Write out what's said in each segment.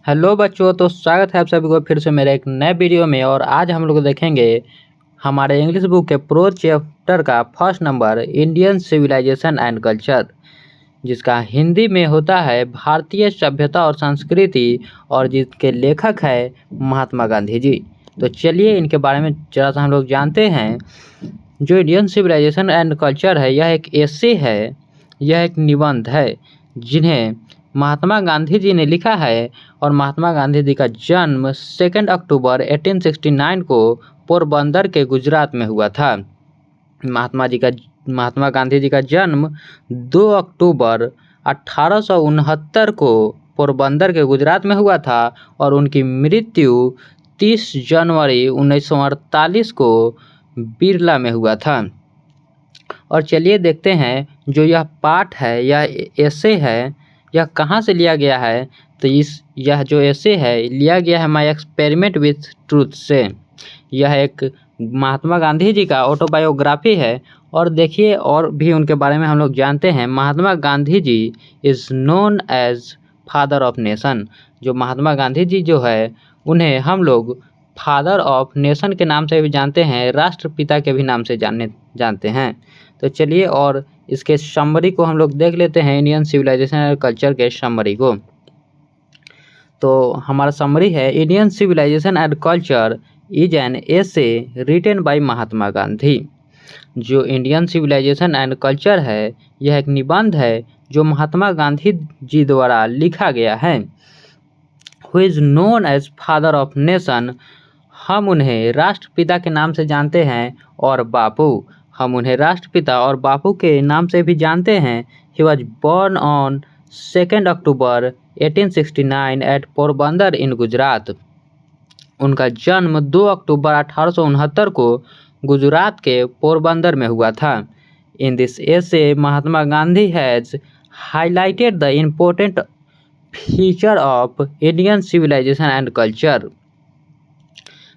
Hello बच्चों, तो स्वागत है आप सभी को फिर से मेरे एक नए वीडियो में। और आज हम लोग देखेंगे हमारे इंग्लिश बुक के प्रो चैप्टर का first number Indian civilisation and culture, जिसका हिंदी में होता है भारतीय सभ्यता और संस्कृति, और जिसके लेखक है महात्मा गांधी जी। तो चलिए इनके बारे में जरा सा हम लोग जानते हैं। जो इंडियन सिविलाइजेशन एंड कल्चर है, यह एक एसे है, यह एक निबंध है जिन्हें महात्मा गांधी जी ने लिखा है। और महात्मा गांधी जी का जन्म 2 अक्टूबर 1869 को पोरबंदर के गुजरात में हुआ था। महात्मा गांधी जी का जन्म 2 अक्टूबर 1869 को पोरबंदर के गुजरात में हुआ था और उनकी मृत्यु 30 जनवरी 1948 को बिरला में हुआ था। और चलिए देखते हैं जो यह पाठ है, यह एसे है, यह कहाँ से लिया गया है। तो यह जो एसे है लिया गया है माय एक्सपेरिमेंट विथ ट्रूथ से। यह एक महात्मा गांधी जी का ऑटोबायोग्राफी है। और देखिए और भी उनके बारे में हम लोग जानते हैं। Mahatma Gandhi ji is known as father of nation. जो महात्मा गांधी जी जो है उन्हें हम लोग फादर ऑफ नेशन के नाम से भी जानते हैं, राष्ट्रपिता के भी नाम से जानते हैं। तो चलिए और इसके समरी को हम लोग देख लेते हैं, इंडियन सिविलाइजेशन और कल्चर के समरी को। तो हमारा समरी है, Indian civilisation and culture is an essay written by Mahatma Gandhi. जो इंडियन सिविलाइजेशन एंड कल्चर है, यह एक निबंध है जो महात्मा गांधी जी द्वारा लिखा गया है। Who is known as father of nation, हम उन्हें राष्ट्रपिता के नाम से जानते हैं। और बापू, हम उन्हें राष्ट्रपिता और बापू के नाम से भी जानते हैं। He was born on 2 October 1869 at Porbandar in Gujarat. उनका जन्म 2 अक्टूबर 1869 को गुजरात के पोरबंदर में हुआ था। In this essay Mahatma Gandhi has highlighted the important feature of Indian civilisation and culture.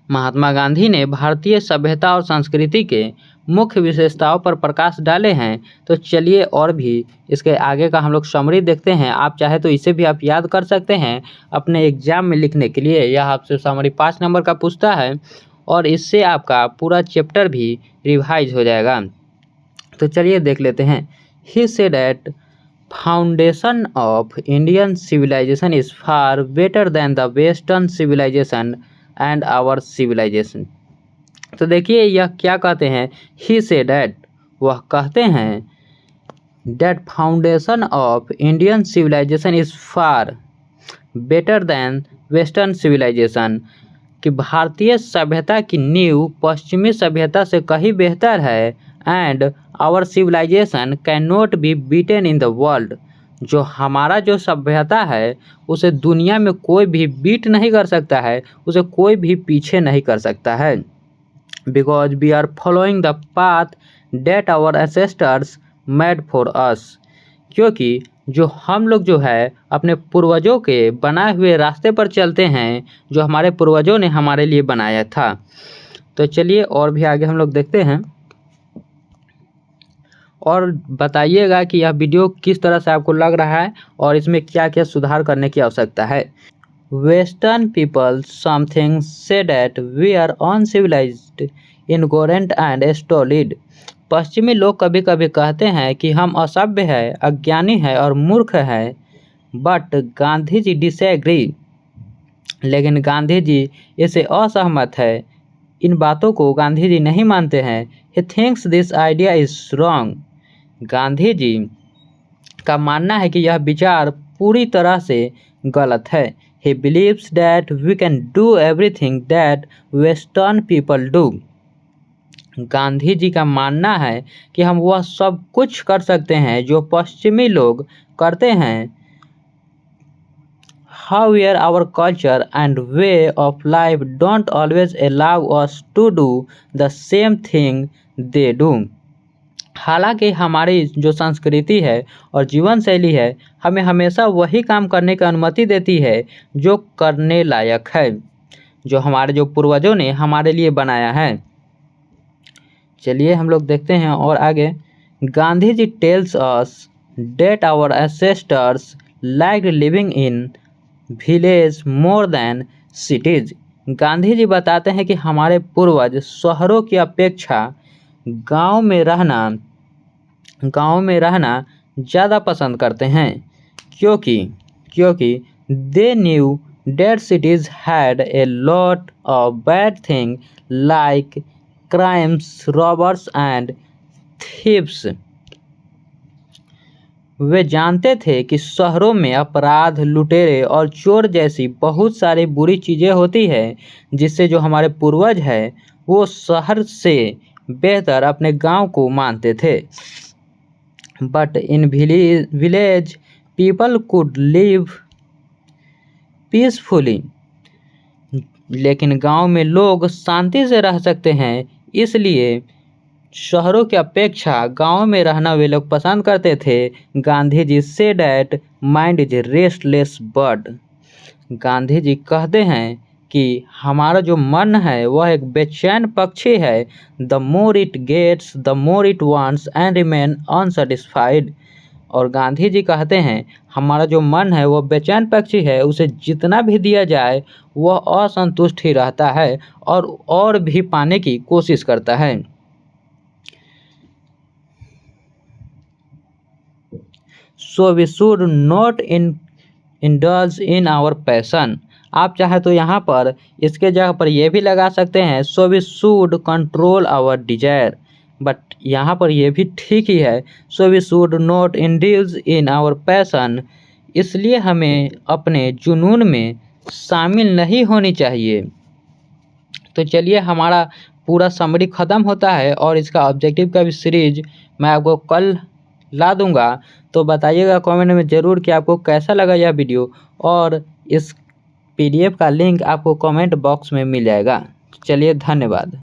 Mahatma Gandhi ने भारतीय सभ्यता और संस्कृति के मुख्य विशेषताओं पर प्रकाश डाले हैं। तो चलिए और भी इसके आगे का हम लोग समरी देखते हैं। आप चाहे तो इसे भी आप याद कर सकते हैं अपने एग्जाम में लिखने के लिए। यह आपसे समरी 5 नंबर का पूछता है और इससे आपका पूरा चैप्टर भी रिवाइज हो जाएगा। तो चलिए देख लेते हैं। He said that foundation of Indian civilisation is far better than the western civilisation and our civilisation. तो देखिए यह क्या कहते हैं। ही से डैट, वह कहते हैं, that foundation of Indian civilisation is far better than western civilisation, कि भारतीय सभ्यता की नींव पश्चिमी सभ्यता से कहीं बेहतर है। And our civilisation can not be beaten in the world, जो हमारा जो सभ्यता है उसे दुनिया में कोई भी बीट नहीं कर सकता है, उसे कोई भी पीछे नहीं कर सकता है। Because we are following the path that our ancestors made for us, क्योंकि जो हम लोग जो है अपने पूर्वजों के बनाए हुए रास्ते पर चलते हैं, जो हमारे पूर्वजों ने हमारे लिए बनाया था। तो चलिए और भी आगे हम लोग देखते हैं और बताइएगा कि यह वीडियो किस तरह से आपको लग रहा है और इसमें क्या क्या सुधार करने की आवश्यकता है। Western people something say that we are uncivilised, ignorant and stolid. पश्चिमी लोग कभी कभी कहते हैं कि हम असभ्य है, अज्ञानी है और मूर्ख है। बट गांधी जी डिसएग्री, लेकिन गांधी जी इससे असहमत है। इन बातों को गांधी जी नहीं मानते हैं। He thinks this idea is wrong. Gandhi ji का मानना है कि यह विचार पूरी तरह से गलत है। He believes that we can do everything that Western people do. Gandhi ji का मानना है कि हम वह सब कुछ कर सकते हैं जो पश्चिमी लोग करते हैं। However, our culture and way of life don't always allow us to do the same thing they do. हालांकि हमारी जो संस्कृति है और जीवन शैली है हमें हमेशा वही काम करने की अनुमति देती है जो करने लायक है, जो हमारे जो पूर्वजों ने हमारे लिए बनाया है। चलिए हम लोग देखते हैं और आगे। Gandhi ji tells us that our ancestors like living in village more than cities. Gandhi ji बताते हैं कि हमारे पूर्वज शहरों की अपेक्षा गांव में रहना ज़्यादा पसंद करते हैं, क्योंकि they knew that cities had a lot of bad thing like crimes, robbers and thieves. वे जानते थे कि शहरों में अपराध, लुटेरे और चोर जैसी बहुत सारी बुरी चीज़ें होती हैं, जिससे जो हमारे पूर्वज हैं वो शहर से बेहतर अपने गांव को मानते थे। But in village people could live peacefully. लेकिन गांव में लोग शांति से रह सकते हैं, इसलिए शहरों की अपेक्षा गांव में रहना वे लोग पसंद करते थे। Gandhi ji say that mind is restless bird. Gandhi ji कहते हैं कि हमारा जो मन है वह एक बेचैन पक्षी है। The more it gets the more it wants and remain unsatisfied. और गांधी जी कहते हैं हमारा जो मन है वह बेचैन पक्षी है, उसे जितना भी दिया जाए वह असंतुष्ट ही रहता है और भी पाने की कोशिश करता है। So we should not indulge in our passion. आप चाहे तो यहाँ पर इसके जगह पर यह भी लगा सकते हैं, so we should control our desire. But यहाँ पर यह भी ठीक ही है, so we should not indulge in our passion. इसलिए हमें अपने जुनून में शामिल नहीं होनी चाहिए। तो चलिए हमारा पूरा समरी ख़त्म होता है और इसका ऑब्जेक्टिव का भी सीरीज मैं आपको कल ला दूंगा। तो बताइएगा कमेंट में ज़रूर कि आपको कैसा लगा यह वीडियो, और इस PDF का लिंक आपको कमेंट बॉक्स में मिल जाएगा। चलिए धन्यवाद।